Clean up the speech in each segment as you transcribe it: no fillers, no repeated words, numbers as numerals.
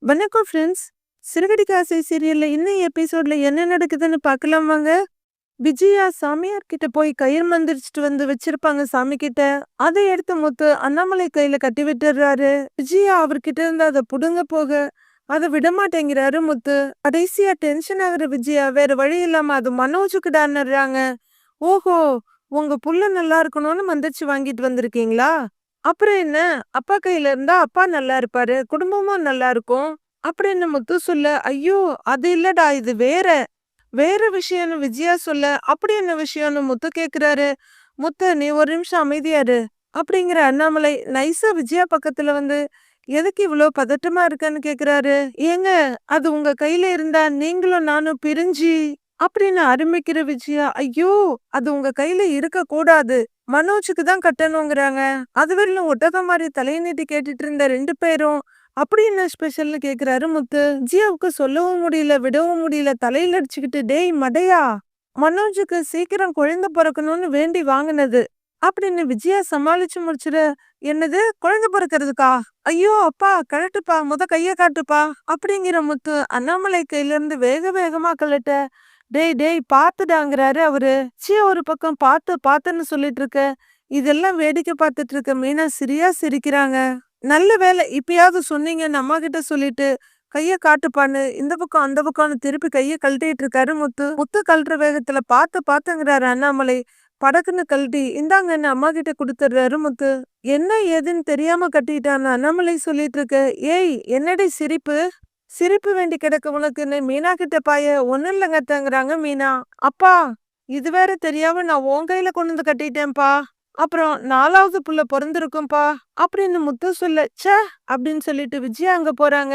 வணக்கம் ஃப்ரெண்ட்ஸ். சிறுகடிக்க ஆசை சீரியல்ல இன்னும் எபிசோட்ல என்ன நடக்குதுன்னு பார்க்கலாம் வாங்க. விஜயா சாமியார் கிட்ட போய் கயிறு மந்திரிச்சிட்டு வந்து வச்சிருப்பாங்க சாமி கிட்ட. அதை எடுத்து முத்து அண்ணாமலை கையில கட்டி விட்டுறாரு. விஜயா அவர்கிட்ட இருந்து அதை புடுங்க போக அதை விடமாட்டேங்கிறாரு முத்து. கடைசியா டென்ஷன் ஆகுற விஜயா வேற வழி இல்லாம அது மனோஜுக்குடான்னுறாங்க. ஓஹோ, உங்க புள்ள நல்லா இருக்கணும்னு மந்திரிச்சு வாங்கிட்டு வந்திருக்கீங்களா? அப்புறம் என்ன, அப்பா கையில இருந்தா அப்பா நல்லா இருப்பாரு, குடும்பமும் நல்லா இருக்கும் அப்படின்னு முத்து சொல்ல, ஐயோ அது இல்லடா, இது வேற வேற விஷயம்னு விஜயா சொல்ல, அப்படி என்ன விஷயம்னு முத்து கேக்குறாரு. முத்து, நீ ஒரு நிமிஷம் அமைதியாரு அப்படிங்கிற அண்ணாமலை நைஸா விஜயா பக்கத்துல வந்து, எதுக்கு இவ்வளோ பதட்டமா இருக்கன்னு கேக்குறாரு. ஏங்க, அது உங்க கையில இருந்தா நீங்களும் நானும் பிரிஞ்சு அப்படின்னு ஆரம்பிக்கிற விஜயா, ஐயோ அது உங்க கையில இருக்க கூடாது, மனோஜுக்கு தான் கட்டணுங்கிறாங்க. அதுவரையிலும் ஒட்டக மாதிரி தலையை நீட்டி கேட்டுட்டு இருந்த ரெண்டு பேரும் அப்படி என்ன ஸ்பெஷல்னு கேக்குறாரு முத்து. ஜியாவுக்கு சொல்லவும் முடியல விடவும் முடியல, தலையில அடிச்சுக்கிட்டு, டேய் மடையா, மனோஜுக்கு சீக்கிரம் குழந்தை பிறக்கணும்னு வேண்டி வாங்கினது அப்படின்னு விஜயா சமாளிச்சு முடிச்சிட, என்னது குழந்தை பிறக்கிறதுக்கா? ஐயோ அப்பா கழட்டுப்பா, கைய காட்டுப்பா அப்படிங்கிற முத்து அண்ணாமலை கையில இருந்து வேக வேகமா கழட்ட, டேய் டேய் பாத்துடாங்கிறாரு அவரு. ஒரு பக்கம் பாத்து பாத்துன்னு சொல்லிட்டு இருக்க. இதெல்லாம் வேடிக்கை பார்த்துட்டு இருக்க மீனா சிரியா சிரிக்கிறாங்க. நல்ல வேலை இப்பயாவது சொன்னீங்கன்னு அம்மா கிட்ட சொல்லிட்டு கைய காட்டுப்பான்னு இந்த பக்கம் அந்த பக்கம்னு திருப்பி கைய கழட்டிட்டு இருக்காரு முத்து. முத்து கழட்டுற வேகத்துல பாத்து பாத்துங்கிறாரு அண்ணாமலை. படக்குன்னு கழட்டி இந்தாங்கன்னு அம்மா கிட்ட கொடுத்துடுறாரு முத்து. என்ன ஏதுன்னு தெரியாம கட்டிட்டான்னு அண்ணாமலை சொல்லிட்டு இருக்க. ஏய் என்னடி சிரிப்பு, சிரிப்பு வேண்டி கிடக்க உனக்குன்னு மீனா கிட்ட பாய. ஒன்னும் இல்லைங்கத்தாங்கிறாங்க மீனா. அப்பா, இது வேற தெரியாம நான் உன் கையில கொண்டு வந்து கட்டிட்டேன்ப்பா, அப்புறம் 4வது புள்ள பிறந்திருக்கும்பா அப்படின்னு முத்து சொல்ல, ச்சே அப்படின்னு சொல்லிட்டு விஜயா அங்க போறாங்க.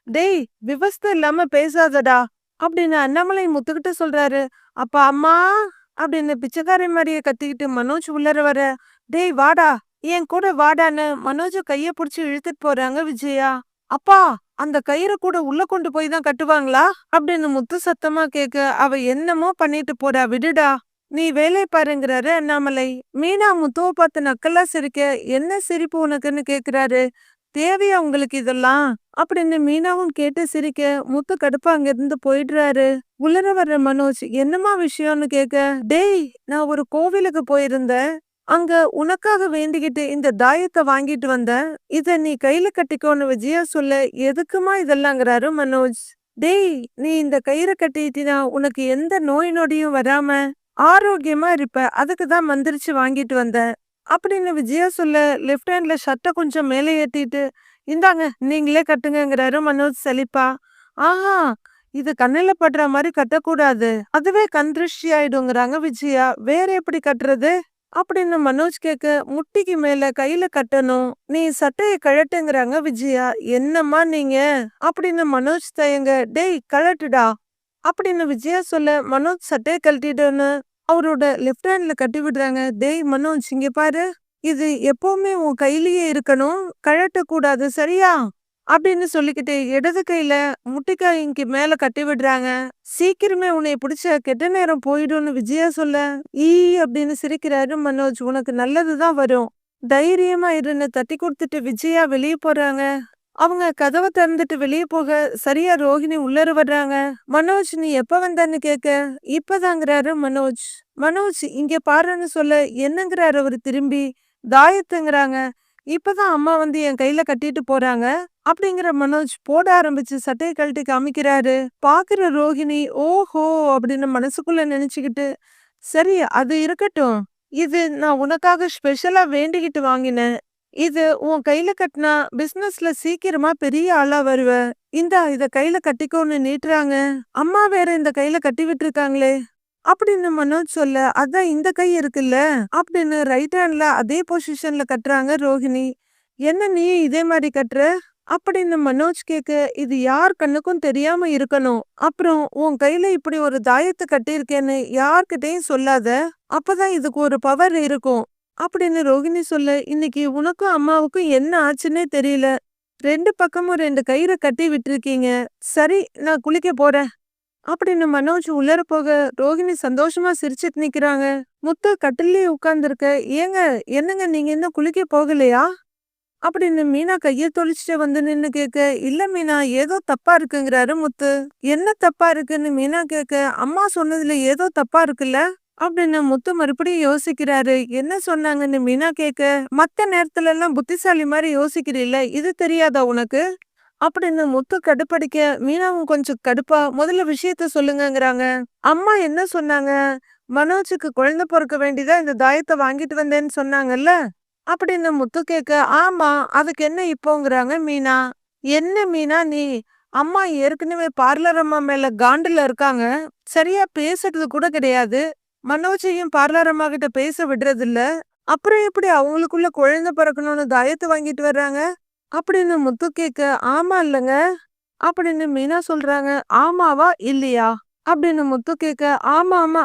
டேய் விவஸ்தை இல்லாம பேசாதடா அப்படின்னு அண்ணாமலை முத்துக்கிட்ட சொல்றாரு. அப்பா அம்மா அப்படின்னு பிச்சைக்காரி மாதிரியே கத்திக்கிட்டு மனோஜ் உள்ளர வர, டேய் வாடா, என் கூட வாடான்னு மனோஜ கைய புடிச்சு இழுத்துட்டு போறாங்க விஜயா. அப்பா, அந்த கயிறை கூட உள்ள கொண்டு போய் தான் கட்டுவாங்களா அப்படின்னு முத்து சத்தமா கேட்க, அவ என்னமோ பண்ணிட்டு போறா, விடுடா, நீ வேலை பாருங்கிறாரு அண்ணாமலை. மீனா முத்துவை பார்த்து நக்கலா சிரிக்க, என்ன சிரிப்பு உனக்குன்னு கேக்குறாரு. தேவையா உங்களுக்கு இதெல்லாம் அப்படின்னு மீனாவும் கேட்டு சிரிக்க, முத்து கடுப்பா அங்க இருந்து போயிடுறாரு. உள்ளர வர்ற மனோஜ் என்னமா விஷயம்னு கேட்க, டேய் நான் ஒரு கோவிலுக்கு போயிருந்தேன், அங்க உனக்காக வேண்டிக்கிட்டு இந்த தாயத்தை வாங்கிட்டு வந்தேன், இத நீ கையில கட்டிக்கோன்னு விஜயா சொல்ல, எதுக்குமா இதெல்லாங்கிறாரு மனோஜ். டேய் நீ இந்த கயிறை கட்டிட்டினா உனக்கு எந்த நோய் நொடியும் வராம ஆரோக்கியமா இருப்ப, அதுக்குதான் மந்திரிச்சு வாங்கிட்டு வந்தேன் அப்படின்னு விஜயா சொல்ல, லெஃப்ட் ஹேண்ட்ல ஷர்ட்டை கொஞ்சம் மேலே ஏத்திட்டு, இந்தாங்க நீங்களே கட்டுங்கிறாரு மனோஜ் சலிப்பா. ஆஹா, இது கண்ணில படுற மாதிரி கட்டக்கூடாது, அதுவே கண் திருஷ்டி ஆயிடுங்கிறாங்க விஜயா. வேற எப்படி கட்டுறது அப்படின்னு மனோஜ் கேட்க, முட்டிக்கு மேல கையில கட்டணும், நீ சட்டையை கழட்டுங்கிறாங்க விஜயா. என்னம்மா நீங்க அப்படின்னு மனோஜ் தயங்க, டேய் கழட்டுடா அப்படின்னு விஜயா சொல்ல, மனோஜ் சட்டையை கழட்டிடுன்னு அவரோட லெஃப்ட் ஹேண்ட்ல கட்டி விடுறாங்க. டேய் மனோஜ் இங்க பாரு, இது எப்பவுமே உன் கையிலேயே இருக்கணும், கழட்டக்கூடாது சரியா அப்படின்னு சொல்லிக்கிட்டு இடது கையில முட்டிக்காய்க்கு மேல கட்டி விடுறாங்க. சீக்கிரமே உன்னை பிடிச்ச கெட்ட நேரம் போயிடும்னு விஜயா சொல்ல, ஈ அப்படின்னு சிரிக்கிறாரு மனோஜ். உனக்கு நல்லதுதான் வரும், தைரியமா இருன்னு தட்டி கொடுத்துட்டு விஜயா வெளியே போறாங்க. அவங்க கதவை திறந்துட்டு வெளியே போக சரியா ரோஹிணி உள்ளர வர்றாங்க. மனோஜ் நீ எப்ப வந்தன்னு கேட்க, இப்பதாங்கிறாரு மனோஜ். மனோஜ் இங்க பாருன்னு சொல்ல, என்னங்கிறாரு அவரு திரும்பி. தாயத்துங்கிறாங்க, இப்பதான் அம்மா வந்து என் கையில கட்டிட்டு போறாங்க அப்படிங்கிற மனோஜ் போட ஆரம்பிச்சு சட்டையை கழட்டி காமிக்கிறாரு. பாக்குற ரோஹிணி ஓஹோ அப்படின்னு மனசுக்குள்ள நினைச்சுக்கிட்டு, சரி அது இருக்கட்டும், இது நான் உனக்காக ஸ்பெஷலா வேண்டிக்கிட்டு வாங்கினேன், இது உன் கையில கட்டினா பிசினஸ்ல சீக்கிரமா பெரிய ஆளா வருவ, இத கையில கட்டிக்கோன்னு நீட்டுறாங்க. அம்மா வேற இந்த கையில கட்டி விட்டுருக்காங்களே அப்படின்னு மனோஜ் சொல்ல, அதான் இந்த கை இருக்குல்ல அப்படின்னு ரைட் ஹேண்ட்ல அதே பொசிஷன்ல கட்டுறாங்க ரோஹிணி. என்ன நீ இதே மாதிரி கட்டுற அப்படின்னு மனோஜ் கேட்க, இது யார் கண்ணுக்கும் தெரியாம இருக்கணும், அப்புறம் உன் கையில இப்படி ஒரு தாயத்தை கட்டியிருக்கேன்னு யார்கிட்டையும் சொல்லாத, அப்பதான் இதுக்கு ஒரு பவர் இருக்கும் அப்படின்னு ரோஹிணி சொல்ல, இன்னைக்கு உனக்கும் அம்மாவுக்கும் என்ன ஆச்சுன்னே தெரியல, ரெண்டு பக்கமும் ரெண்டு கயிறை கட்டி விட்டுருக்கீங்க, சரி நான் குளிக்க போறேன் அப்படின்னு மனோஜ் உள்ளர போக ரோஹிணி சந்தோஷமா சிரிச்சிட்டு நிக்கிறாங்க. முத்து கட்டிலே உட்கார்ந்துருக்க, ஏங்க என்னங்க நீங்க இன்னும் குளிக்க போகலையா அப்படின்னு மீனா கைய தொளிச்சுட்டு வந்து நின்னு கேக்க, இல்ல மீனா ஏதோ தப்பா இருக்குங்கிறாரு முத்து. என்ன தப்பா இருக்குன்னு மீனா கேக்க, அம்மா சொன்னதுல ஏதோ தப்பா இருக்குல்ல அப்படின்னு முத்து மறுபடியும் யோசிக்கிறாரு. என்ன சொன்னாங்கன்னு மீனா கேக்க, மத்த நேரத்துல எல்லாம் புத்திசாலி மாதிரி யோசிக்கிறீல்ல, இது தெரியாதா உனக்கு அப்படின்னு முத்து கடுப்படிக்க, மீனாவும் கொஞ்சம் கடுப்பா முதல்ல விஷயத்த சொல்லுங்கங்கிறாங்க. அம்மா என்ன சொன்னாங்க, மனோஜுக்கு குழந்தை பிறக்க வேண்டியதா இந்த தாயத்தை வாங்கிட்டு வந்தேன்னு சொன்னாங்கல்ல அப்படின்னு முத்து கேக்க, ஆமா அதுக்கு என்ன இப்போங்கிறாங்க மீனா. என்ன மீனா நீ, அம்மா ஏற்கனவே பார்லர் அம்மா மேல காண்டுல இருக்காங்க, சரியா பேசுறது கூட கிடையாது, மனோஜையும் பார்லர் அம்மா கிட்ட பேச விடுறது இல்ல, அப்புறம் எப்படி அவங்களுக்குள்ள குழந்தை பிறக்கணும்னு தாயத்தை வாங்கிட்டு வர்றாங்க அப்படின்னு முத்து கேக்க, ஆமா இல்லங்க அப்படின்னு மீனா சொல்றாங்க. ஆமாவா இல்லையா அப்படின்னு முத்து கேக்க, ஆமா ஆமா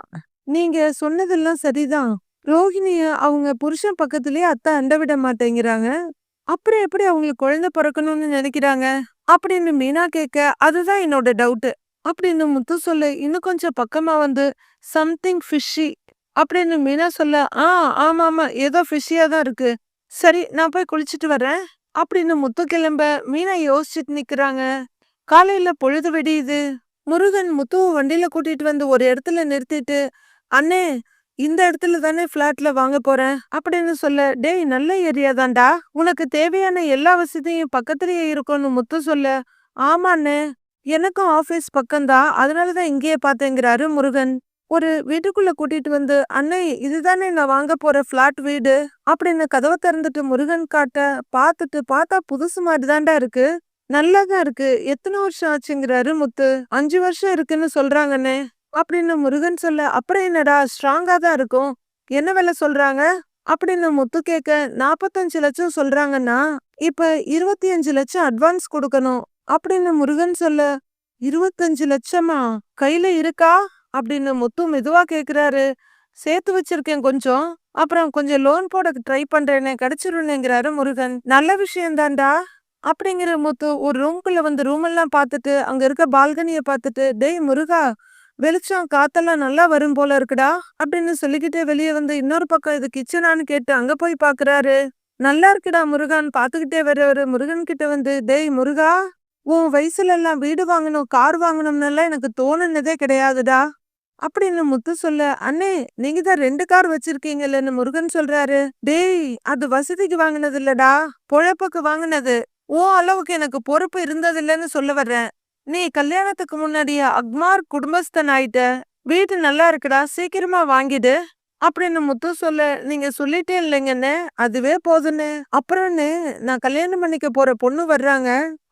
நீங்க சொன்னதெல்லாம் சரிதான், ரோஹிணிய அவங்க புருஷன் பக்கத்திலேயே அத்தை அண்ட விட மாட்டேங்கிறாங்க, அப்புறம் எப்படி அவங்களுக்கு குழந்தை பிறக்கணும்னு நினைக்கிறாங்க அப்படின்னு மீனா கேக்க, அதுதான் என்னோட டவுட் அப்படின்னு முத்து சொல்ல, இன்னும் கொஞ்சம் பக்கமா வந்து சம்திங் ஃபிஷி அப்படின்னு மீனா சொல்ல, ஆமா ஆமா ஏதோ ஃபிஷியா தான் இருக்கு, சரி நான் போய் குளிச்சுட்டு வரேன் அப்படின்னு முத்து கிளம்ப மீனா யோசிச்சுட்டு நிக்கிறாங்க. காலையில பொழுது வெடியுது. முருகன் முத்துவ வண்டியில கூட்டிட்டு வந்து ஒரு இடத்துல நிறுத்திட்டு, அண்ணே இந்த இடத்துல தானே பிளாட்ல வாங்க போறேன் அப்படின்னு சொல்ல, டேய் நல்ல ஏரியா தான்டா, உனக்கு தேவையான எல்லா வசதியும் பக்கத்துலயே இருக்கும்னு முத்து சொல்ல, ஆமாண்ணே எனக்கும் ஆபீஸ் பக்கம்தான், அதனாலதான் இங்கேயே பார்த்தேங்கிறாரு முருகன். ஒரு வீட்டுக்குள்ள கூட்டிட்டு வந்து, அண்ணே இதுதானே நான் வாங்க போற பிளாட் வீடு அப்படின்னு கதவை திறந்துட்டு முருகன் காட்ட, பார்த்துட்டு பார்த்தா புதுசு மாதிரி தான்டா இருக்கு, நல்லாதான் இருக்கு, எத்தனை வருஷம் ஆச்சுங்கிறாரு முத்து. 5 வருஷம் இருக்குன்னு சொல்றாங்கண்ணே அப்படின்னு முருகன் சொல்ல, அப்புறம் என்னடா ஸ்ட்ராங்கா தான் இருக்கும், என்ன விலை சொல்றாங்க அப்படின்னு முத்து கேட்க, 45 லட்சம் சொல்றாங்கன்னா இப்ப 25 லட்சம் அட்வான்ஸ் கொடுக்கணும் அப்படின்னு முருகன் சொல்ல, 25 லட்சமா கையில இருக்கா அப்படின்னு முத்து மெதுவா கேக்குறாரு. சேர்த்து வச்சிருக்கேன் கொஞ்சம், அப்புறம் கொஞ்சம் லோன் போட ட்ரை பண்றேன்னு, கிடைச்சிருந்தேங்கிறாரு முருகன். நல்ல விஷயம் தான்டா அப்படிங்கிற முத்து ஒரு ரூம்குள்ள வந்து ரூம் எல்லாம் பார்த்துட்டு அங்க இருக்க பால்கனிய பார்த்துட்டு, டேய் முருகா வெளிச்சம் காத்தெல்லாம் நல்லா வரும் போல இருக்குடா அப்படின்னு சொல்லிக்கிட்டே வெளியே வந்து இன்னொரு பக்கம் இது கிச்சனான்னு கேட்டு அங்க போய் பாக்குறாரு. நல்லா இருக்குடா முருகான் பாத்துக்கிட்டே வர்றவரு முருகன் கிட்ட வந்து, டேய் முருகா உன் வயசுல எல்லாம் வீடு வாங்கணும் கார் வாங்கணும்னு எல்லாம் எனக்கு தோணுனதே கிடையாதுடா அப்படின்னு முத்து சொல்ல, அண்ணே நீங்க தான் 2 கார் வச்சிருக்கீங்கல்லன்னு முருகன் சொல்றாரு. டேய் அது வசதிக்கு வாங்கினது இல்லடா, பொழப்புக்கு வாங்கினது, ஓ அளவுக்கு எனக்கு பொறுப்பு இருந்தது இல்லைன்னு சொல்ல வர்றேன். நீ கல்யாணத்துக்கு முன்னாடியே அக்மார் குடும்பஸ்தன் ஆயிட்ட, வீடு நல்லா இருக்குடா சீக்கிரமா வாங்கிடு அப்படின்னு முத்து சொல்ல, நீங்க சொல்லிட்டே இல்லைங்கன்னு அதுவே போதுன்னு, அப்புறம்னு நான் கல்யாணம் பண்ணிக்க போற பொண்ணு வர்றாங்க,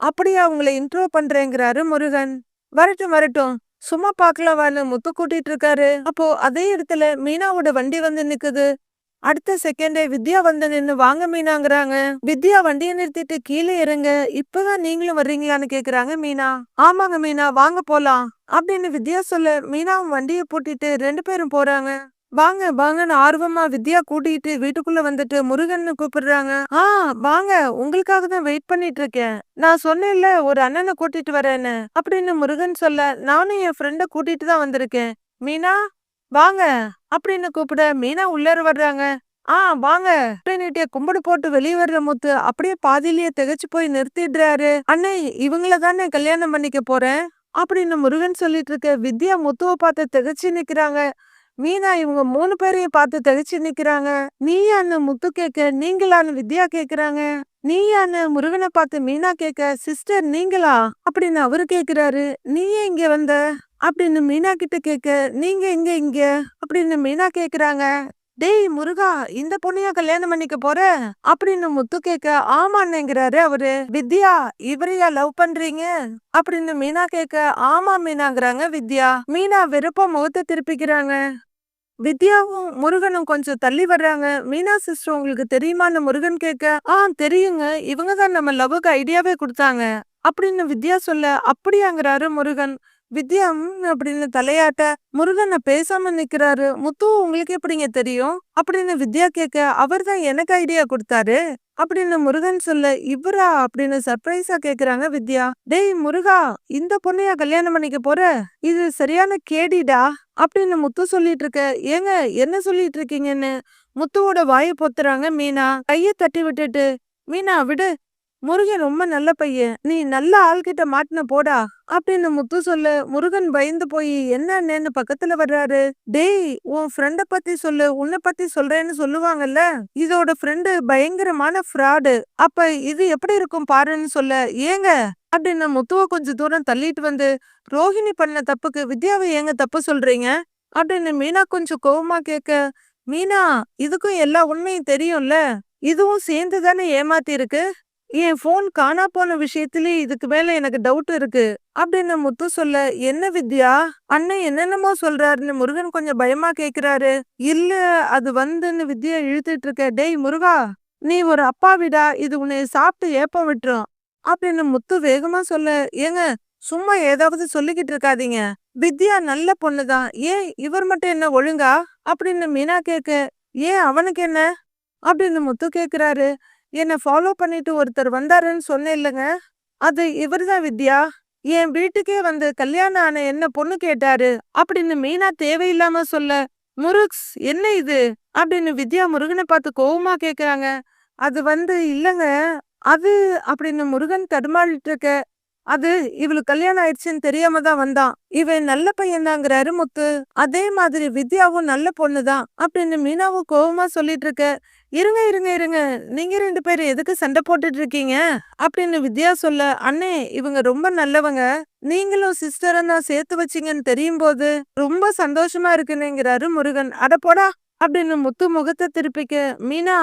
அப்படியே அவங்கள இன்ட்ரோ பண்றேங்கிறாரு முருகன். வரட்டும் வரட்டும் சும்மா பாக்கலாவான்னு முத்து கூட்டிட்டு இருக்காரு. அப்போ அதே இடத்துல மீனாவோட வண்டி வந்து நிக்குது. அடுத்த செகண்டே வித்யா வந்து நின்னு வாங்க மீனாங்கிறாங்க. வித்யா வண்டியை நிறுத்திட்டு கீழே இறங்க, இப்பதான் நீங்களும் வர்றீங்களான்னு கேக்குறாங்க மீனா. ஆமாங்க மீனா வாங்க போலாம் அப்படின்னு வித்யா சொல்ல, மீனாவும் வண்டியை பூட்டிட்டு 2 பேரும் போறாங்க. வாங்க வாங்கன்னு ஆர்வமா வித்யா கூட்டிட்டு வீட்டுக்குள்ள வந்துட்டு முருகன்னு கூப்பிடுறாங்க. வாங்க உங்களுக்காக தான் வெயிட் பண்ணிட்டு இருக்கேன், நான் சொன்னேன்ல ஒரு அண்ணனை கூட்டிட்டு வரேன்னு அப்படின்னு முருகன் சொல்ல, நானும் என் ஃப்ரெண்ட கூட்டிட்டு தான் வந்திருக்கேன், மீனா வாங்க அப்படின்னு கூப்பிட மீனா உள்ளேற வர்றாங்க. வாங்க அப்படின்னுட்டே கும்பிடு போட்டு வெளியே வர்ற முத்து அப்படியே பாதியிலேயே திகைச்சு போய் நிறுத்திடுறாரு. அண்ணே இவங்கள தானே கல்யாணம் பண்ணிக்க போறேன் அப்படின்னு முருகன் சொல்லிட்டு இருக்க, வித்யா முத்துவை பார்த்து திகைச்சு நிக்கிறாங்க. மீனா இவங்க 3 பேரையும் பார்த்து திகைச்சு நிக்கிறாங்க. நீயான்னு முத்து கேட்க, நீங்களான்னு வித்யா கேக்குறாங்க. நீயான்னு முருகனை பார்த்து மீனா கேட்க, சிஸ்டர் நீங்களா அப்படின்னு அவரு கேக்குறாரு. நீ ஏன் இங்க வந்த அப்படின்னு மீனா கிட்ட கேட்க, நீங்க எங்க இங்க அப்படின்னு மீனா கேக்குறாங்க. டேய் முருகா இந்த பொண்ணையா கல்யாணம் பண்ணிக்க போற அப்படின்னு முத்து கேட்க, ஆமான்னுங்கிறாரு அவரு. வித்யா இவரையா லவ் பண்றீங்க அப்படின்னு மீனா கேட்க, ஆமா மீனாங்கிறாங்க வித்யா. மீனா வெறுப்பா முகத்தை திருப்பிக்கிறாங்க. வித்யாவும் முருகனும் கொஞ்சம் தள்ளி வர்றாங்க. மீனா சிஸ்டர் உங்களுக்கு தெரியுமான்னு முருகன் கேட்க, தெரியுங்க, இவங்க தான் நம்ம லவ்வுக்கு ஐடியாவே கொடுத்தாங்க அப்படின்னு வித்யா சொல்ல, அப்படியாங்கிறாரு முருகன். வித்யா அப்படின்னு தலையாட்ட முருகனை பேசாம நிக்கிறாரு. முத்து உங்களுக்கு எப்படிங்க தெரியும் அப்படின்னு வித்யா கேட்க, அவர் தான் எனக்கு ஐடியா கொடுத்தாரு அப்படின்னு முருகன் சொல்ல, இவரா அப்படின்னு சர்ப்ரைஸா கேக்குறாங்க வித்யா. டேய் முருகா இந்த பொண்ணையா கல்யாணம் பண்ணிக்க போற, இது சரியான கேடிடா அப்படின்னு முத்து சொல்லிட்டு இருக்க. ஏங்க என்ன சொல்லிட்டு இருக்கீங்கன்னு முத்துவோட வாயை பொத்துறாங்க மீனா. கைய தட்டி விட்டுட்டு, மீனா விடு, முருகன் ரொம்ப நல்ல பையன், நீ நல்ல ஆள்கிட்ட மாட்டின போடா அப்படின்னு முத்து சொல்ல முருகன் பயந்து போய் என்னன்னு பக்கத்துல வர்றாரு. டேய், உன் ஃப்ரெண்ட பத்தி சொல்லு, உன்னை பத்தி சொல்றேன்னு சொல்லுவாங்கல்ல, இதோட ஃப்ரெண்டு பயங்கரமான ஃப்ராடு, அப்ப இது எப்படி இருக்கும் பாருன்னு சொல்ல, ஏங்க அப்படின்னு முத்துவ கொஞ்சம் தூரம் தள்ளிட்டு வந்து, ரோஹிணி பண்ண தப்புக்கு வித்யாவை ஏங்க தப்பு சொல்றீங்க அப்படின்னு மீனா கொஞ்சம் கோவமா கேட்க, மீனா இதுக்கும் எல்லா உண்மையும் தெரியும்ல, இதுவும் சேர்ந்து தானே ஏமாத்தி இருக்கு, என் போன் காணா போன விஷயத்திலே இதுக்கு மேல எனக்கு டவுட் இருக்கு அப்படின்னு முத்து சொல்ல, என்ன வித்யா அண்ணன் என்னென்னமோ சொல்றாருன்னு முருகன் கொஞ்சம் பயமா கேக்குறாரு. இல்ல, அது வந்துன்னு வித்யா இழுத்துட்டு இருக்க. டேய் முருகா, நீ ஒரு அப்பாவிடா, இது உன்னை சாப்பிட்டு ஏப்பம் விட்டுரும் அப்படின்னு முத்து வேகமா சொல்ல, ஏங்க சும்மா ஏதாவது சொல்லிக்கிட்டு இருக்காதீங்க, வித்யா நல்ல பொண்ணுதான், ஏன் இவர் மட்டும் என்ன ஒழுங்கா அப்படின்னு மீனா கேட்க, ஏன் அவனுக்கு என்ன அப்படின்னு முத்து கேக்குறாரு. என்ன ஃபாலோ பண்ணிட்டு ஒருத்தர் வந்தாருன்னு சொன்னேன் இல்லைங்க, அது இவர்தான் வித்யா, என் வீட்டுக்கே வந்து கல்யாணம் ஆன என்ன பொண்ணு கேட்டாரு அப்படின்னு மீனா தேவையில்லாம சொல்ல, முருக்ஸ் என்ன இது அப்படின்னு வித்யா முருகனை பார்த்து கோவமா கேக்குறாங்க. அது வந்து இல்லங்க, அது அப்படின்னு முருகன் தடுமாறிட்டு இருக்க, அது இவளுக்கு கல்யாணம் ஆயிடுச்சுன்னு தெரியாம தான் வந்தான், இவன் நல்ல பையன்தாங்கிறாரு முத்து, அதே மாதிரி வித்யாவும் நல்ல பொண்ணுதான் அப்படின்னு மீனாவும் கோவமா சொல்லிட்டு இருக்க. இருங்க இருங்க இருங்க, நீங்க 2 பேரும் எதுக்கு சண்டை போட்டுட்டு இருக்கீங்க அப்படின்னு வித்யா சொல்ல, அண்ணே இவங்க ரொம்ப நல்லவங்க, நீங்களும் சிஸ்டரும் தான் சேர்த்து வச்சீங்கன்னு தெரியும் போது ரொம்ப சந்தோஷமா இருக்குன்னுங்கிறாரு முருகன். அட போடா அப்படின்னு முத்து முகத்தை திருப்பிக்க, மீனா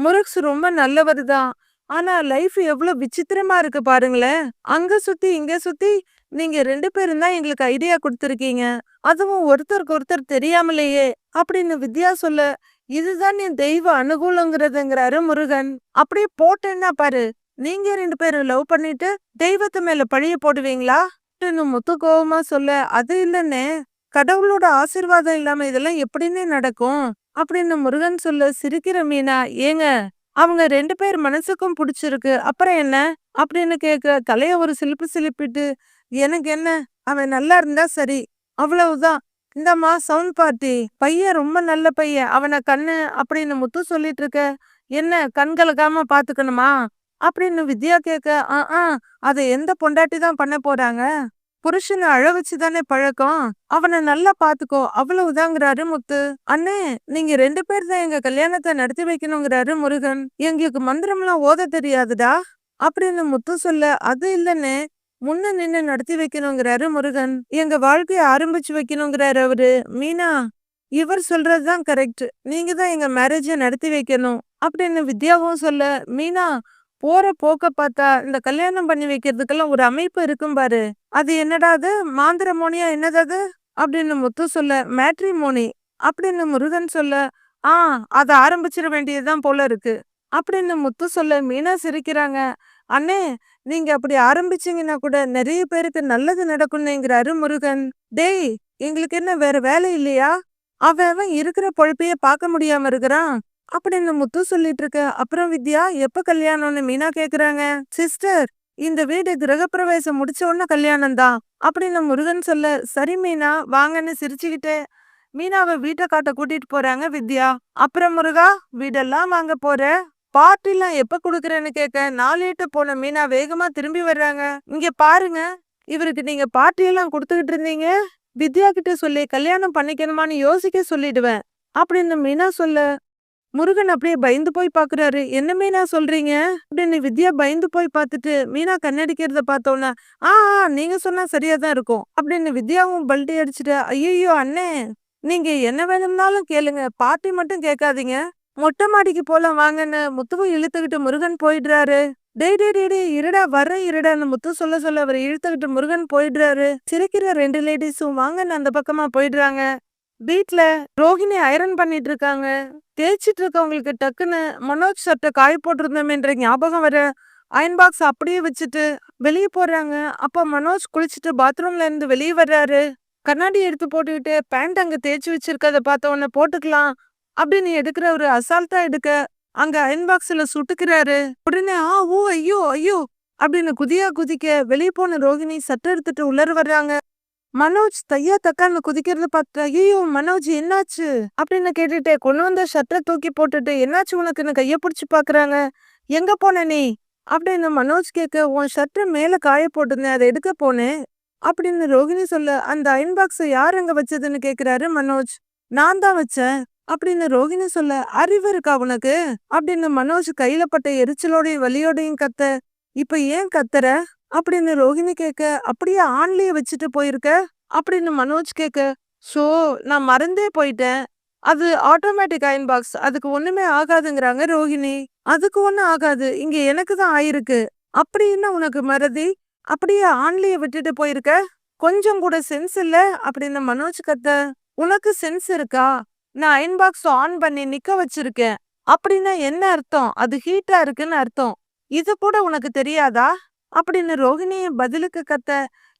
முருக்ஸ் ரொம்ப நல்லவர் தான், ஆனா லைஃப் எவ்வளவு விசித்திரமா இருக்கு பாருங்களேன், அங்க சுத்தி இங்க சுத்தி நீங்க 2 பேரும் தான் எங்களுக்கு ஐடியா கொடுத்துருக்கீங்க, அதுவும் ஒருத்தருக்கு ஒருத்தர் தெரியாமலேயே அப்படின்னு வித்யா சொல்ல, இதுதான் என் தெய்வ அனுகூலங்கிறதுங்கிறாரு முருகன். அப்படியே போட்டேன்னா பாரு, நீங்க 2 பேரும் லவ் பண்ணிட்டு தெய்வத்து மேல பழிய போடுவீங்களா அப்படின்னு முத்து கோவமா சொல்ல, அது இல்லன்னே, கடவுளோட ஆசீர்வாதம் இல்லாம இதெல்லாம் எப்படின்னே நடக்கும் அப்படின்னு முருகன் சொல்ல, சிரிக்கிற மீனா, ஏங்க அவங்க 2 பேர் மனசுக்கும் பிடிச்சிருக்கு, அப்புறம் என்ன அப்படின்னு கேட்க, தலைய ஒரு சிலிப்பு சிலிப்பிட்டு, எனக்கு என்ன, அவன் நல்லா இருந்தா சரி, அவ்வளவுதான், இந்தம்மா சவுண்ட் பார்ட்டி, பையன் ரொம்ப நல்ல பையன், அவனை கண்ணு அப்படின்னு முத்து சொல்லிட்டு இருக்க, என்ன கண் கலக்காம பாத்துக்கணுமா அப்படின்னு வித்யா கேட்க, அதை எந்த பொண்டாட்டி தான் பண்ண போறாங்க, புருஷனை அழ வச்சுதானே பழக்கம், அவனை நல்லா பாத்துக்கோ அவ்வளவுதாங்கிறாரு முத்து. அண்ணே நீங்க 2 பேர் தான் எங்க கல்யாணத்தை நடத்தி வைக்கணுங்கிறாரு முருகன். எங்களுக்கு மந்திரம்லாம் ஓத தெரியாதுடா அப்படின்னு முத்து சொல்ல, அது இல்லன்னு முன்ன நின்னு நடத்தி வைக்கணுங்கிறாரு முருகன். எங்க வாழ்க்கைய ஆரம்பிச்சு வைக்கணுங்கிறாரு அவரு. மீனா இவர் சொல்றதுதான் கரெக்ட், நீங்க தான் எங்க மேரேஜ நடத்தி வைக்கணும் அப்படின்னு வித்யாவும் சொல்ல, மீனா போற போக்க பார்த்தா இந்த கல்யாணம் பண்ணி வைக்கிறதுக்கெல்லாம் ஒரு அமைப்பு இருக்கும் பாரு, அது என்னடா அது மாந்திரமோனியா என்னது அது அப்படின்னு முத்து சொல்ல, மேட்ரிமோனி அப்படின்னு முருகன் சொல்ல, அதை ஆரம்பிச்சிட வேண்டியதுதான் போல இருக்கு அப்படின்னு முத்து சொல்ல, மீனா சிரிக்கிறாங்க. அண்ணே நீங்க அப்படி ஆரம்பிச்சீங்கன்னா கூட நிறைய பேருக்கு நல்லது நடக்கும்னுங்கிறாரு முருகன். டேய், எங்களுக்கு என்ன வேற வேலை இல்லையா, அவன் இருக்கிற பொழப்பைய பார்க்க முடியாம இருக்கிறான் அப்படின்னு முத்து சொல்லிட்டு இருக்க. அப்புறம் வித்யா எப்ப கல்யாணம்னு மீனா கேக்குறாங்க. சிஸ்டர், இந்த வீடு கிரகப்பிரவேசம் முடிச்ச உடனே கல்யாணம் தான் அப்படின்னு முருகன் சொல்ல, சரி மீனா வாங்கன்னு சிரிச்சுக்கிட்டு மீனாவை வீட்டை காட்ட கூட்டிட்டு போறாங்க வித்யா. அப்புறம் முருகா, வீடெல்லாம் வாங்க போற, பார்ட்டிலாம் எப்ப குடுக்கறேன்னு கேட்க, 4 போன மீனா வேகமா திரும்பி வர்றாங்க. இங்க பாருங்க, இவருக்கு நீங்க பார்ட்டியெல்லாம் கொடுத்துக்கிட்டு இருந்தீங்க, வித்யா கிட்ட சொல்லி கல்யாணம் பண்ணிக்கணுமான்னு யோசிக்க சொல்லிடுவேன் அப்படின்னு மீனா சொல்ல, முருகன் அப்படியே பயந்து போய் பாக்குறாரு. என்ன மீனா சொல்றீங்க அப்படின்னு வித்யா பயந்து போய் பார்த்துட்டு மீனா கண்ணடிக்கிறத பார்த்தோன்னா, நீங்க சொன்னா சரியாதான் இருக்கும் அப்படின்னு வித்யாவும் பல்ட்டி அடிச்சுட்டு, ஐயோ அண்ணே நீங்க என்ன வேணும்னாலும் கேளுங்க, பார்ட்டி மட்டும் கேட்காதீங்க, மொட்டை மாடிக்கு போலாம் வாங்கன்னு முத்துவும் இழுத்துக்கிட்டு முருகன் போயிடுறாரு. டேய் டேய் டேய் டேய், இருடா வர்ற இருடான்னு முத்து சொல்ல சொல்ல அவர் இழுத்துக்கிட்டு முருகன் போயிடுறாரு. சிரிக்கிற 2 லேடிஸும் வாங்கன்னு அந்த பக்கமா போயிடுறாங்க. வீட்ல ரோஹிணி ஐரன் பண்ணிட்டு இருக்காங்க. தேய்ச்சிட்டு இருக்கவங்களுக்கு டக்குன்னு மனோஜ் சட்டை காய போட்டிருந்தோமேன்ற ஞாபகம் வர அயன் பாக்ஸ் அப்படியே வச்சுட்டு வெளியே போறாங்க. அப்ப மனோஜ் குளிச்சுட்டு பாத்ரூம்ல இருந்து வெளியே வர்றாரு. கண்ணாடி எடுத்து போட்டுக்கிட்டு பேண்ட் அங்க தேய்ச்சி வச்சிருக்கத பார்த்த உடனே போட்டுக்கலாம் அப்படின்னு எடுக்கிற ஒரு அசால்ட்டா எடுக்க அங்க அயன் பாக்ஸ்ல சுட்டுக்கிறாரு. உடனே ஓ ஐயோ ஐயோ அப்படின்னு குதியா குதிக்க வெளியே போன ரோஹிணி சட்டை எடுத்துட்டு உள்ளர வர்றாங்க. மனோஜ் தையா தக்கான்னு குதிக்கிறத பார்த்து, ஐயோ மனோஜ் என்னாச்சு அப்படின்னு கேட்டுட்டு கொண்டு வந்த ஷர்ட்டை தூக்கி போட்டுட்டு, என்னாச்சு உனக்குன்னு கைய பிடிச்சு பாக்குறாங்க. எங்க போன நீ அப்படின்னு மனோஜ் கேட்க, உன் ஷர்ட் மேல காய போட்டிருந்தேன், அதை எடுக்க போனேன் அப்படின்னு ரோகிணி சொல்ல, அந்த அயன் பாக்ஸை யார் அங்க வச்சதுன்னு கேக்குறாரு மனோஜ். நான் தான் வச்சேன் அப்படின்னு ரோகிணி சொல்ல, அறிவு இருக்கா உனக்கு அப்படின்னு மனோஜ் கையில பட்ட எரிச்சலோடையும் வலியோடையும் கத்த, இப்ப ஏன் கத்துற அப்படின்னு ரோகிணி கேட்க, அப்படியே ஆன்லயே வச்சுட்டு போயிருக்க அப்படின்னு மனோஜ் கேட்க, ஷோ நான் மறந்தே போயிட்டேன், அது ஆட்டோமேட்டிக் அயன் பாக்ஸ், அதுக்கு ஒண்ணுமே ஆகாதுங்கிறாங்க ரோகிணி. அதுக்கு ஒண்ணும் ஆகாது, இங்க எனக்கு தான் ஆயிருக்கு. அப்படி என்ன உனக்கு மறதி, அப்படியே ஆன்லயே விட்டுட்டு போயிருக்க, கொஞ்சம் கூட சென்ஸ் இல்ல அப்படின்னு மனோஜ் கத்த, உனக்கு சென்ஸ் இருக்கா, நான் அயன் பாக்ஸ் ஆன் பண்ணி நிக்க வச்சிருக்கேன் அப்படின்னா என்ன அர்த்தம், அது ஹீட்டா இருக்குன்னு அர்த்தம், இது கூட உனக்கு தெரியாதா அப்படின்னு ரோகிணி பதிலுக்கு கத்த,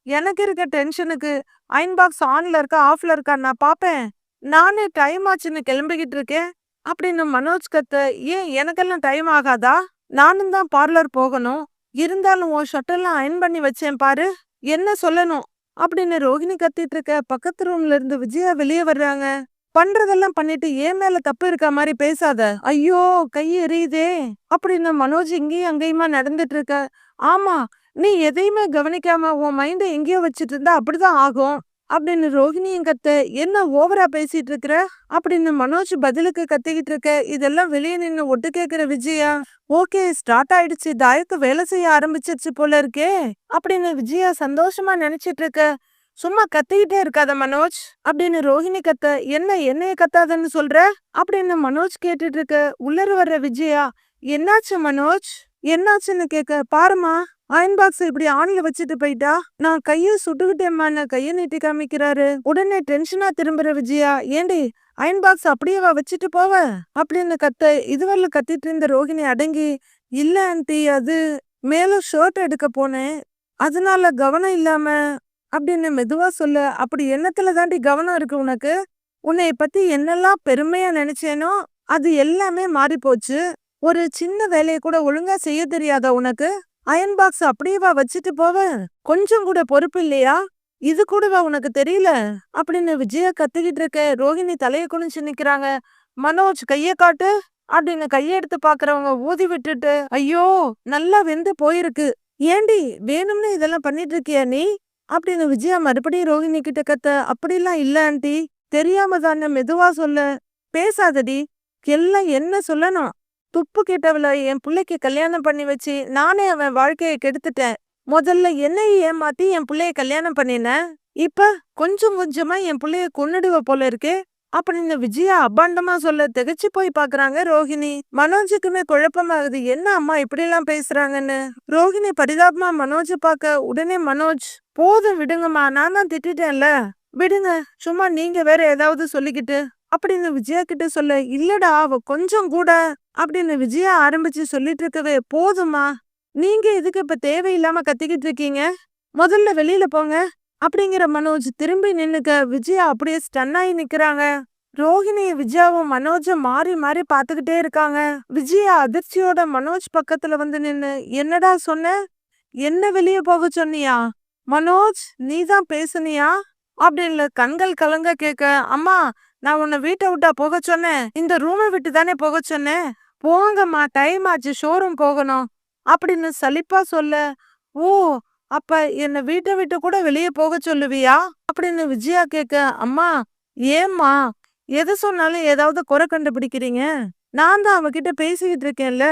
எனக்கு இருக்க டென்ஷனுக்கு அயன் பாக்ஸ் ஆன்ல இருக்கா ஆஃப்ல இருக்கா நான் பாப்பேன், நானே டைம் ஆச்சுன்னு கிளம்பிக்கிட்டு இருக்கேன் அப்படின்னு மனோஜ் கத்த, ஏன் எனக்கெல்லாம் டைம் ஆகாதா, நானும் தான் பார்லர் போகணும், இருந்தாலும் உன் ஷர்ட்டெல்லாம் அயன் பண்ணி வச்சேன் பாரு, என்ன சொல்லணும் அப்படின்னு ரோகிணி கத்திட்டு இருக்க. பக்கத்து ரூம்ல இருந்து விஜயா வெளியே வர்றாங்க. பண்றதெல்லாம் பண்ணிட்டு ஏன் மேல தப்பு இருக்க மாதிரி பேசாத, ஐயோ கை எரியுதே அப்படின்னு மனோஜ் இங்கேயும் அங்கேயுமா நடந்துட்டு இருக்க. ஆமா, நீ எதையுமே கவனிக்காம உன் மைண்ட எங்கேயோ வச்சுட்டு இருந்தா அப்படிதான் ஆகும் அப்படின்னு ரோகிணியும் கத்த, என்ன ஓவரா பேசிட்டு இருக்கிற அப்படின்னு மனோஜ் பதிலுக்கு கத்திக்கிட்டு இருக்க. இதெல்லாம் வெளியே நின்னு ஒட்டு கேக்குற விஜயா, ஓகே ஸ்டார்ட் ஆயிடுச்சு, தாயத்து வேலை செய்ய ஆரம்பிச்சிருச்சு போல இருக்கே அப்படின்னு விஜயா சந்தோஷமா நினைச்சிட்டு இருக்க. சும்மா கத்திக்கிட்டே இருக்காத மனோஜ் அப்படின்னு ரோஹிணி கத்த, என்ன என்னைய கத்தாதன்னு சொல்ற அப்படின்னு மனோஜ் கேட்டுட்டு இருக்க. உள்ளர வர்ற விஜயா, என்னாச்சு மனோஜ் என்னாச்சுன்னு கேட்க, பாருமா அயன் பாக்ஸ் இப்படி ஆன்ல வச்சுட்டு போயிட்டா, நான் கைய சுட்டுக்கிட்டேம்மான்னு கைய நீட்டி காமிக்கிறாரு. உடனே டென்ஷனா திரும்புற விஜயா, ஏண்டி அயன் பாக்ஸ் அப்படியேவா வச்சுட்டு போவ அப்படின்னு கத்த. இதுவரை கத்திட்டு இருந்த ரோஹிணி அடங்கி, இல்ல ஆண்டி, அது மேல ஷர்ட் எடுக்க போனேன், அதனால கவனம் இல்லாம அப்படின்னு மெதுவா சொல்ல. அப்படி என்னத்துல தாண்டி கவனம் இருக்கு உனக்கு, உன்னை பத்தி என்னெல்லாம் பெருமையா நினைச்சேனோ அது எல்லாமே மாறி போச்சு, ஒரு சின்ன வேலையை கூட ஒழுங்கா செய்ய தெரியாதா உனக்கு, அயன் பாக்ஸ் அப்படியேவா வச்சுட்டு போவ, கொஞ்சம் கூட பொறுப்பு இல்லையா, இது கூடவா உனக்கு தெரியல அப்படின்னு விஜயா கத்திக்கிட்டு இருக்க. ரோஹிணி தலைய குனிஞ்சு நிக்கிறாங்க. மனோஜ் கைய காட்டு அப்படின்னு கைய எடுத்து பாக்குறவங்க ஊதி விட்டுட்டு, ஐயோ நல்லா வெந்து போயிருக்கு, ஏண்டி வேணும்னு இதெல்லாம் பண்ணிட்டு இருக்கியா நீ அப்படின்னு விஜயா மறுபடியும் ரோஹிணி கிட்ட கத்த. அப்படிலாம் இல்ல ஆண்டி, தெரியாம தானே, மெதுவா சொல்ல, பேசாதடி, எல்லாம் என்ன சொல்லணும், துப்பு கேட்டவள என் பிள்ளைக்கு கல்யாணம் பண்ணி வச்சு நானே அவன் வாழ்க்கையை கெடுத்துட்டேன், முதல்ல என்னைய ஏமாத்தி என் பிள்ளைய கல்யாணம் பண்ணினேன், இப்ப கொஞ்சம் கொஞ்சமா என் பிள்ளைய கொன்னுடுவ போல இருக்கே அப்படின்னு விஜயா அபாண்டமா சொல்ல திகைச்சு போய் பாக்குறாங்க ரோஹிணி. மனோஜுக்குமே குழப்பமாகுது, என்ன அம்மா இப்படி எல்லாம் பேசுறாங்கன்னு. ரோஹிணி பரிதாபமா மனோஜ பாக்க. உடனே மனோஜ், போதும் விடுங்கம்மா, நான் தான் திட்டேன்ல, விடுங்க, சும்மா நீங்க வேற ஏதாவது சொல்லிக்கிட்டு அப்படின்னு விஜயா கிட்ட சொல்ல. இல்லடா அவ கொஞ்சம் கூட அப்படின்னு விஜயா ஆரம்பிச்சு சொல்லிட்டு இருக்கவே, போதுமா, நீங்க எதுக்கு இப்ப தேவையில்லாம கத்திக்கிட்டு இருக்கீங்க, முதல்ல வெளியில போங்க அப்படிங்கிற மனோஜ் திரும்பி நின்னுக்க. விஜயா அப்படியே ஸ்டன் ஆகி நிக்கிறாங்க. ரோஹிணி விஜயாவும் மனோஜ மாறி மாறி பாத்துக்கிட்டே இருக்காங்க. விஜயா அதிர்ச்சியோட மனோஜ் பக்கத்துல வந்து நின்னு, என்னடா சொன்ன, என்ன வெளியே போக சொன்னியா மனோஜ், நீதான் பேசுனியா அப்படின்னு கண்கள் கலங்க கேட்க. அம்மா, நான் உன்னை வீட்டை விட்டா போக சொன்னேன், இந்த ரூமை விட்டு தானே போக சொன்னேன், போங்கம்மா டைம் ஆச்சு, ஷோரூம் போகணும் அப்படின்னு சலிப்பா சொல்ல. ஓ, அப்ப என்ன வீட்டை விட்டு கூட வெளியே போக சொல்லுவியா அப்படின்னு விஜயா கேட்க. அம்மா ஏம்மா எது சொன்னாலும் ஏதாவது குறை கண்டுபிடிக்கிறீங்க, நான் தான் அவகிட்ட பேசிக்கிட்டு இருக்கேன்ல,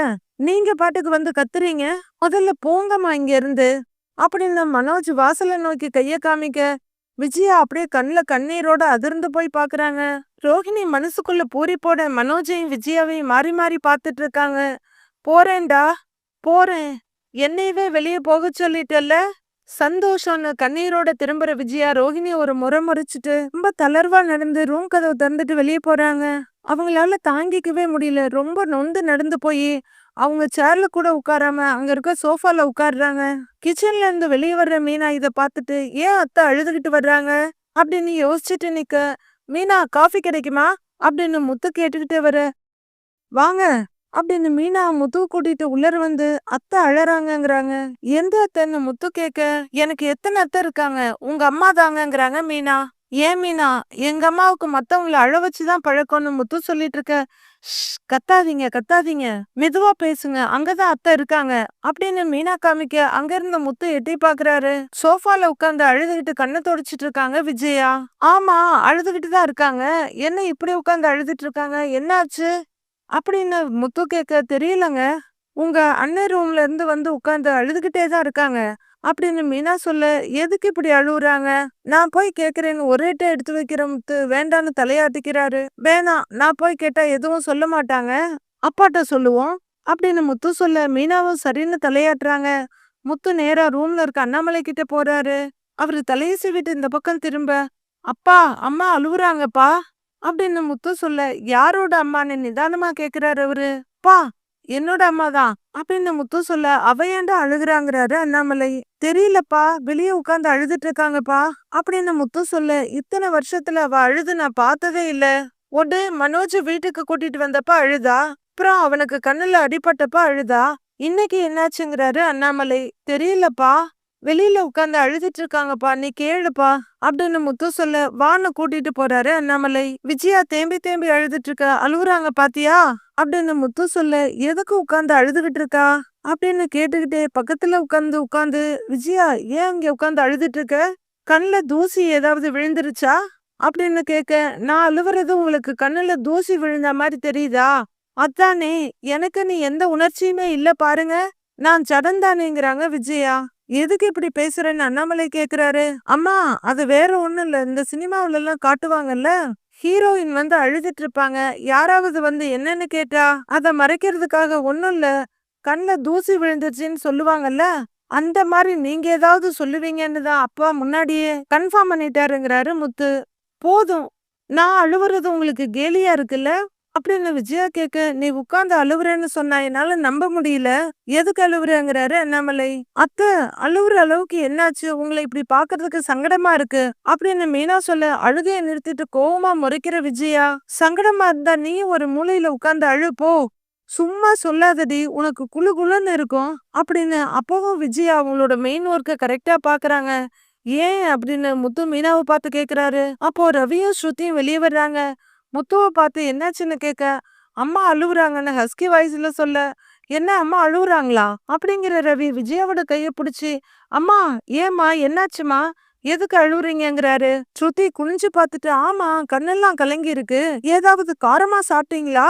நீங்க பாட்டுக்கு வந்து கத்துறீங்க, முதல்ல போங்கம்மா இங்க இருந்து அப்படின்னு மனோஜ் வாசலை நோக்கி கைய காமிக்க. விஜயா அப்படியே கண்ணுல கண்ணீரோட அதிர்ந்து போய் பாக்குறாங்க. ரோஹிணி மனசுக்குள்ள பூரிப்போட மனோஜையும் விஜயாவையும் மாறி மாறி பாத்துட்டு இருக்காங்க. போறேன்டா போறேன், என்னையவே வெளியே போக சொல்லிட்டல்ல, சந்தோஷம்னு கண்ணீரோட திரும்புற விஜயா ரோஹிணி ஒரு முறை முறைச்சிட்டு ரொம்ப தளர்வா நடந்து ரூம் கதவை திறந்துட்டு வெளியே போறாங்க. அவங்களால தாங்கிக்கவே முடியல, ரொம்ப நொந்து நடந்து போய் அவங்க சேர்ல கூட உட்காராம அங்க இருக்க சோஃபால உட்காடுறாங்க. கிச்சன்ல இருந்து வெளியே வர்ற மீனா இத பாத்துட்டு, ஏன் அத்தை அழுதுகிட்டு வர்றாங்க அப்படின்னு யோசிச்சுட்டு நிக்க. மீனா காஃபி கிடைக்குமா அப்படின்னு முத்து கேட்டுக்கிட்டே வர. வாங்க அப்படின்னு மீனா முத்து கூட்டிட்டு உள்ளர வந்து, அத்தை அழறாங்கங்கிறாங்க. எந்த அத்தைன்னு முத்து கேட்க. எனக்கு எத்தனை அத்தை இருக்காங்க, உங்க அம்மா தாங்கங்கிறாங்க மீனா. ஏன் மீனா, எங்க அம்மாவுக்கு மத்தவங்கள அழ வச்சுதான் பழக்கம்னு முத்து சொல்லிட்டு இருக்க. கத்தாதீங்க கத்தாதீங்க, மெதுவா பேசுங்க, அங்கதான் அத்தை இருக்காங்க அப்படின்னு மீனா காமிக்க அங்க இருந்த முத்து எட்டி பாக்குறாரு. சோஃபால உட்கார்ந்து அழுதுகிட்டு கண்ணை தொடச்சிட்டு இருக்காங்க விஜயா. ஆமா, அழுதுகிட்டு தான் இருக்காங்க. என்ன இப்படி உட்கார்ந்து அழுதுட்டு இருக்காங்க, என்னாச்சு அப்படின்னு முத்து கேட்க, தெரியலங்க, உங்க அண்ணன் ரூம்ல இருந்து வந்து உட்கார்ந்து அழுதுகிட்டே தான் இருக்காங்க அப்படின்னு மீனா சொல்ல, எதுக்கு இப்படி அழுவுறாங்க, நான் போய் கேக்குறேன்னு ஒரேட்ட எடுத்து வைக்கிற முத்து வேண்டான்னு தலையாட்டிக்கிறாரு. வேணாம், நான் போய் கேட்டா எதுவும் சொல்ல மாட்டாங்க, அப்பாட்ட சொல்லுவோம் அப்படின்னு முத்து சொல்ல, மீனாவும் சரின்னு தலையாட்டுறாங்க. முத்து நேரா ரூம்ல இருக்க அண்ணாமலை கிட்ட போறாரு. அவரு தலையை சீவிட்டு இந்த பக்கம் திரும்ப, அப்பா அம்மா அழுவுறாங்கப்பா அப்படின்னு முத்து சொல்ல, யாரோட அம்மான்னு நிதானமா கேக்குறாரு அவரு. பா, என்னோட அம்மாதான் அப்படின்னு முத்து சொல்ல, அவ ஏன்டா அழுகுறாங்கிறாரு அண்ணாமலை. தெரியலப்பா, வெளியே உட்கார்ந்து அழுதுட்டு இருக்காங்கப்பா அப்படின்னு முத்து சொல்ல, இத்தனை வருஷத்துல அவ அழுது நான் பார்த்ததே இல்ல. ஒண்ணு மனோஜ் வீட்டுக்கு கூட்டிட்டு வந்தப்ப அழுதா, அப்புறம் அவனுக்கு கண்ணுல அடிபட்டப்ப அழுதா, இன்னைக்கு என்னாச்சுங்கிறாரு அண்ணாமலை. தெரியலப்பா, வெளியில உட்கார்ந்து அழுதுட்டு இருக்காங்கப்பா, நீ கேளுப்பா அப்படின்னு முத்து சொல்ல, வான்னு கூட்டிட்டு போறாரு அண்ணாமலை. விஜயா தேம்பி தேம்பி அழுதுட்டு இருக்க, அழுகுறாங்க பாத்தியா அப்படின்னு முத்து சொல்ல, எதுக்கு உட்கார்ந்து அழுதுகிட்டு இருக்கா அப்படின்னு கேட்டுக்கிட்டே பக்கத்துல உட்கார்ந்து விஜயா ஏன் அங்க உட்கார்ந்து அழுதுட்டு இருக்க, கண்ணுல தூசி ஏதாவது விழுந்துருச்சா அப்படின்னு கேட்க, நான் அழுவுறது உங்களுக்கு கண்ணுல தூசி விழுந்த மாதிரி தெரியுதா, அதானே, எனக்கு நீ எந்த உணர்ச்சியுமே இல்ல பாருங்க, நான் சடந்தானேங்கிறாங்க விஜயா. எதுக்கு இப்படி பேசுறேன்னு அண்ணாமலை கேக்குறாரு. அம்மா, அது வேற ஒண்ணும் இல்ல, இந்த சினிமாவில எல்லாம் காட்டுவாங்கல்ல, ஹீரோயின் வந்து அழுதுட்டு இருப்பாங்க, யாராவது வந்து என்னன்னு கேட்டா அத மறைக்கிறதுக்காக ஒண்ணும் இல்ல, கண்ணுல தூசி விழுந்துச்சுன்னு சொல்லுவாங்கல்ல, அந்த மாதிரி நீங்க ஏதாவது சொல்லுவீங்கன்னு தான் அப்பா முன்னாடியே கன்ஃபார்ம் பண்ணிட்டாருங்கிறாரு முத்து. போதும், நான் அழுவுறது உங்களுக்கு கேலியா இருக்குல்ல அப்படின்னு விஜயா கேட்க, நீ உட்கார்ந்து அழுவுறேன்னு சொன்னா என்னால நம்ப முடியல, எதுக்கு அழுவுறேங்கிறாரு அண்ணாமலை. அத்தை, அழுவுற அளவுக்கு என்னாச்சு, உங்களை இப்படி பாக்குறதுக்கு சங்கடமா இருக்கு அப்படின்னு மீனா சொல்ல, அழுகைய நிறுத்திட்டு கோவமா முறைக்கிற விஜயா. சங்கடமா இருந்தா நீ ஒரு மூலையில உட்கார்ந்து அழு போ, சும்மா சொல்லாதடி, உனக்கு குளு குளுன்னு இருக்கும் அப்படின்னு அப்பவும் விஜயா அவங்களோட மெயின் ஒர்க்க கரெக்டா பாக்குறாங்க. ஏன் அப்படின்னு முத்து மீனாவை பார்த்து கேக்குறாரு. அப்போ ரவியும் ஸ்ருதியும் வெளியே வர்றாங்க. முத்துவை பார்த்து என்னாச்சுன்னு கேட்க, அம்மா அழுவுறாங்கன்னு ஹஸ்கி வாய்ஸ்ல சொல்ல, என்ன அம்மா அழுவுறாங்களா அப்படிங்கிற ரவி விஜயாவோட கைய பிடிச்சி, அம்மா ஏம்மா என்னாச்சுமா, எதுக்கு அழுவுறீங்கிறாரு. ஸ்ருதி குனிஞ்சு பார்த்துட்டு, ஆமா கண்ணெல்லாம் கலங்கி இருக்கு, ஏதாவது காரமா சாப்பிட்டீங்களா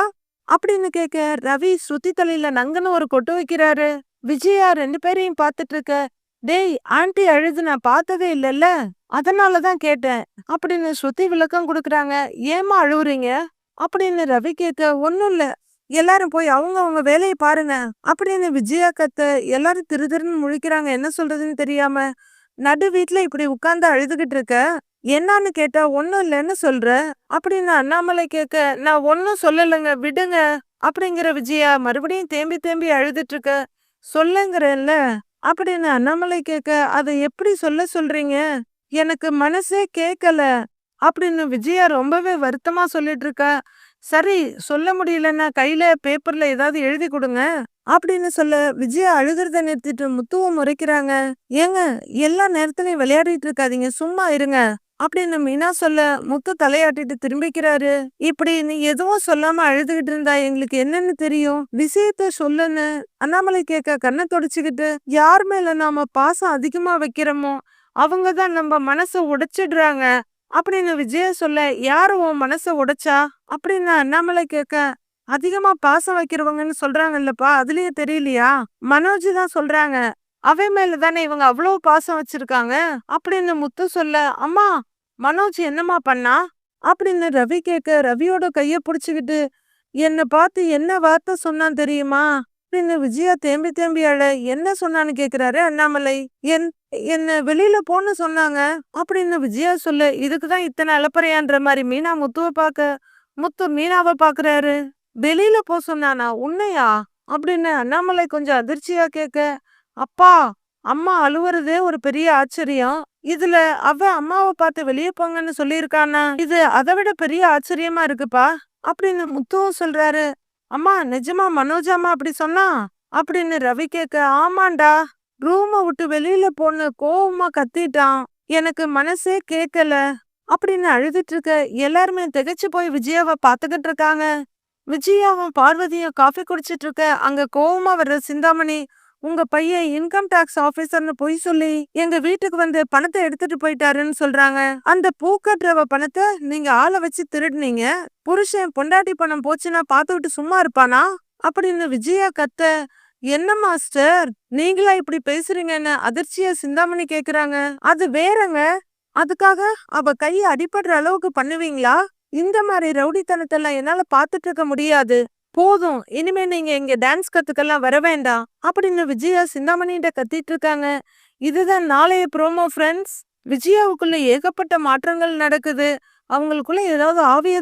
அப்படின்னு கேட்க, ரவி ஸ்ருதி தலையில நங்கன்னு ஒரு கொட்டு வைக்கிறாரு. விஜயா ரெண்டு பேரையும் பார்த்துட்டு இருக்க, டேய் ஆண்டி அழுது நான் பார்த்ததே இல்லைல்ல, அதனாலதான் கேட்டேன் அப்படின்னு ஸ்ருதி விளக்கம் கொடுக்குறாங்க. ஏமா அழுவுறீங்க அப்படின்னு ரவி கேட்க, ஒன்னும் இல்ல, எல்லாரும் போய் அவங்க அவங்க வேலையை பாருங்க அப்படின்னு விஜயா கத்த, எல்லாரும் திரு திருன்னு முழிக்கிறாங்க, என்ன சொல்றதுன்னு தெரியாம. நடு வீட்டுல இப்படி உட்கார்ந்து அழுதுகிட்டு இருக்க, என்னான்னு கேட்டா ஒன்னும் இல்லைன்னு சொல்ற அப்படின்னு அண்ணாமலை கேட்க, நான் ஒன்னும் சொல்லலைங்க விடுங்க அப்படிங்கிற விஜயா மறுபடியும் தேம்பி தேம்பி அழுதுட்டு இருக்க, சொல்லுங்கிறல்ல அப்படின்னு அண்ணாமலை கேட்க, அதை எப்படி சொல்றீங்க, எனக்கு மனசே கேட்கல அப்படின்னு விஜயா ரொம்பவே வருத்தமா சொல்லிட்டு இருக்கா. சரி, சொல்ல முடியலன்னா கையில பேப்பர்ல ஏதாவது எழுதி கொடுங்க அப்படின்னு சொல்ல, விஜயா அழுகிறத நிறுத்திட்டு முத்துவும் முறைக்கிறாங்க. ஏங்க, எல்லா நேரத்துலயும் விளையாடிட்டு இருக்காதீங்க, சும்மா இருங்க அப்படின்னு மீனா சொல்ல, முத்து தலையாட்டிட்டு திரும்பிக்கிறாரு. இப்படி நீ எதுவும் சொல்லாம அழுதுகிட்டு இருந்தா எங்களுக்கு என்னன்னு தெரியும், விஷயத்த சொல்லுன்னு அண்ணாமலை கேட்க, கண்ணை தொடச்சுக்கிட்டு, யார் மேல நாம பாசம் அதிகமா வைக்கிறோமோ அவங்கதான் நம்ம மனசை உடைச்சிடுறாங்க அப்படின்னு விஜயா சொல்ல, யாரு உன் மனசை உடைச்சா அப்படின்னு அண்ணாமலை கேட்க, அதிகமா பாசம் வைக்கிறவங்கன்னு சொல்றாங்கல்லப்பா, அதுலயே தெரியலையா, மனோஜ் தான் சொல்றாங்க, அவன் மேலதானே இவங்க அவ்வளவு பாசம் வச்சிருக்காங்க அப்படின்னு முத்து சொல்ல, அம்மா மனோஜ் என்னம்மா பண்ணா அப்படின்னு ரவி கேட்க, ரவியோட கைய புடிச்சுக்கிட்டு, என்னை பார்த்து என்ன வார்த்தை சொன்னான் தெரியுமா அப்படின்னு விஜயா தேம்பி தேம்பி அழ, என்ன சொன்னான்னு கேக்குறாரு அண்ணாமலை. என்ன வெளியில போன்னு சொன்னாங்க அப்படின்னு விஜயா சொல்ல, இதுக்குதான் இத்தனை அலப்பறையான்ற மாதிரி மீனா முத்துவை பார்க்க, முத்து மீனாவை பாக்குறாரு. வெளியில போ சொன்னானா, உன்னையா அப்படின்னு அண்ணாமலை கொஞ்சம் அதிர்ச்சியா கேட்க, அப்பா அம்மா அழுவுறதே ஒரு பெரிய ஆச்சரியம், இதுல அவ அம்மாவை பார்த்து வெளியே போங்கன்னு சொல்லியிருக்கானா, இது அதை விட பெரிய ஆச்சரியமா இருக்குப்பா அப்படின்னு முத்துவும் சொல்றாரு. அம்மா நிஜமா மனோஜாமா அப்படி சொன்னா அப்படின்னு ரவி கேட்க, ஆமாண்டா, ரூமை விட்டு வெளியில போன்னு கோவமா கத்திட்டான், எனக்கு மனசே கேட்கல அப்படின்னு அழுதுட்டு இருக்க எல்லாருமே திகைச்சு போய் விஜயாவை பாத்துக்கிட்டு இருக்காங்க. விஜயாவும் பார்வதியும் காஃபி குடிச்சிட்டு இருக்க அங்க கோவமா வர்ற சிந்தாமணி, உங்க பையன் இன்கம் டாக்ஸ் ஆபீசர்னு பொய் சொல்லி எங்க வீட்டுக்கு வந்து பணத்தை எடுத்துட்டு போயிட்டாருன்னு சொல்றாங்க. அந்த பூக்கட்டுறவ பணத்தை நீங்க ஆளை வச்சு திருடுனீங்க. புருஷன் பொண்டாட்டி பணம் போச்சுன்னா பாத்துக்கிட்டு சும்மா இருப்பானா அப்படின்னு விஜயா கத்த, என்ன மாஸ்டர் நீங்களா இப்படி பேசுறீங்கன்னு அதிர்ச்சியா சிந்தாமணி கேக்குறாங்க. அது வேறங்க, அதுக்காக அவ கைய அடிபடுற அளவுக்கு பண்ணுவீங்களா? இந்த மாதிரி ரவுடித்தனத்தெல்லாம் என்னால பாத்துட்டு இருக்க முடியாது. போதும், இனிமே நீங்க இங்க டான்ஸ் கத்துக்கெல்லாம் வர வேண்டாம் அப்படின்னு விஜயா சிந்தாமணிகிட்ட கத்திட்டு இருக்காங்க. இதுதான் நாளைய ப்ரோமோ ஃப்ரெண்ட்ஸ். விஜயாவுக்குள்ள ஏகப்பட்ட மாற்றங்கள் நடக்குது. அவங்களுக்குள்ள ஏதாவது ஆவிய